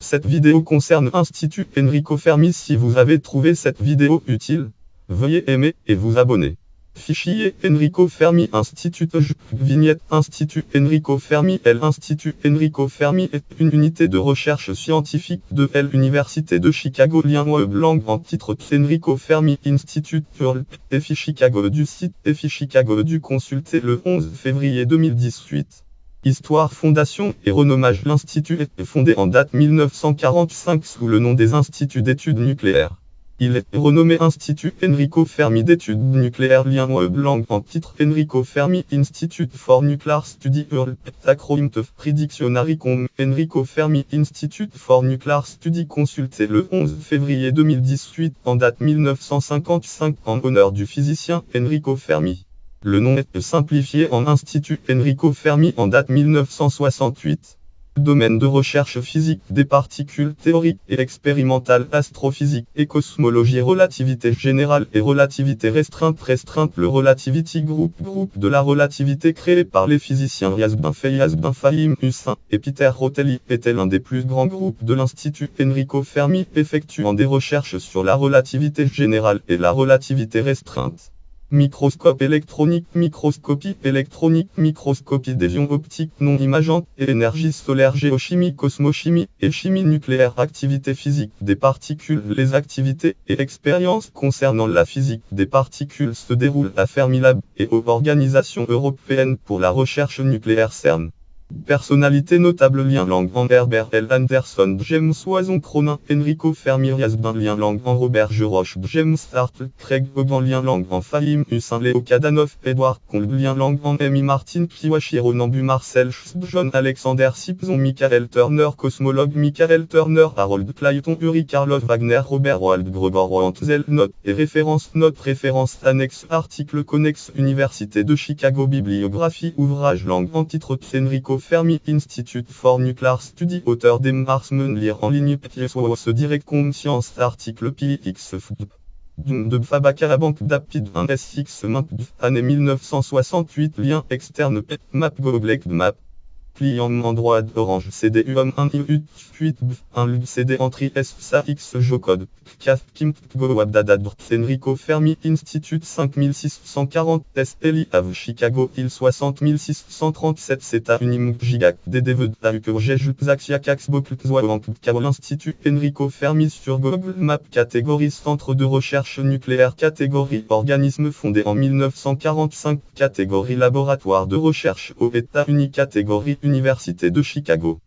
Cette vidéo concerne Institut Enrico Fermi. Si vous avez trouvé cette vidéo utile, veuillez aimer et vous abonner. Fichier Enrico Fermi Institut Vignette Institut Enrico Fermi L'Institut Enrico Fermi est une unité de recherche scientifique de l'Université de Chicago. Lien web langue en titre Enrico Fermi Institute URL EFI Chicago du site EFI Chicago du consulté le 11 février 2018. Histoire, fondation et renommage. L'Institut est fondé en date 1945 sous le nom des Instituts d'études nucléaires. Il est renommé Institut Enrico Fermi d'études nucléaires. Lien web langue en titre Enrico Fermi Institute for Nuclear Study URL acronyme TEF Dictionary com Enrico Fermi Institute for Nuclear Study consulté le 11 février 2018 en date 1955 en honneur du physicien Enrico Fermi. Le nom est simplifié en Institut Enrico Fermi en date 1968. Domaine de recherche physique des particules théoriques et expérimentales, astrophysique et cosmologie, relativité générale et relativité restreinte. Le Relativity Group, groupe de la relativité créé par les physiciens Jasbin Fahim Hussein et Peter Rotelli, était l'un des plus grands groupes de l'Institut Enrico Fermi, effectuant des recherches sur la relativité générale et la relativité restreinte. Microscope électronique, microscopie électronique, microscopie des ions optiques non imageantes et énergie solaire, géochimie, cosmochimie et chimie nucléaire, activité physique des particules. Les activités et expériences concernant la physique des particules se déroulent à Fermilab et aux organisations européennes pour la recherche nucléaire CERN. Personnalités notables. Lien langue en Herbert L. Anderson, James Oison Cronin, Enrico Fermi Jasbin. Lien langue en Robert Geroche, James Hartle, Craig Hogan. Lien langue en Fahim Hussein, Léo Kadanoff, Edward Kolb. Lien langue en Amy Martin Kiwashiro Nambu, Marcel Schsb, John Alexander Sipson, Michael Turner, cosmologue Michael Turner, Harold Clayton, Uri Karloff Wagner, Robert Wald Gregor Wantzel. Note et référence. Note référence annexe article connexe Université de Chicago. Bibliographie ouvrage langue en titre Enrico Fermi Institute for Nuclear Study. Auteur des Marsmen. Lire en ligne PSOS Direct Conscience. Article PXF de Fabaka Banque d'Apid 1 SX année 1968. Lien externe Map Google Map. Client Android Orange CDUM 1 UT 8 1 LUB CD Entry SX Jocode CAF Kim Go Wabdadad Enrico Fermi Institute 5640 SLI Ave Chicago Hill 60637 CETA Unimuk Gigac DDV Aukurgej Zaxiacax Bokulzwaank Carol. Institut Enrico Fermi sur Google Maps. Catégorie Centre de recherche nucléaire. Catégorie Organisme fondé en 1945. Catégorie Laboratoire de recherche aux États-Unis. Catégorie Université de Chicago.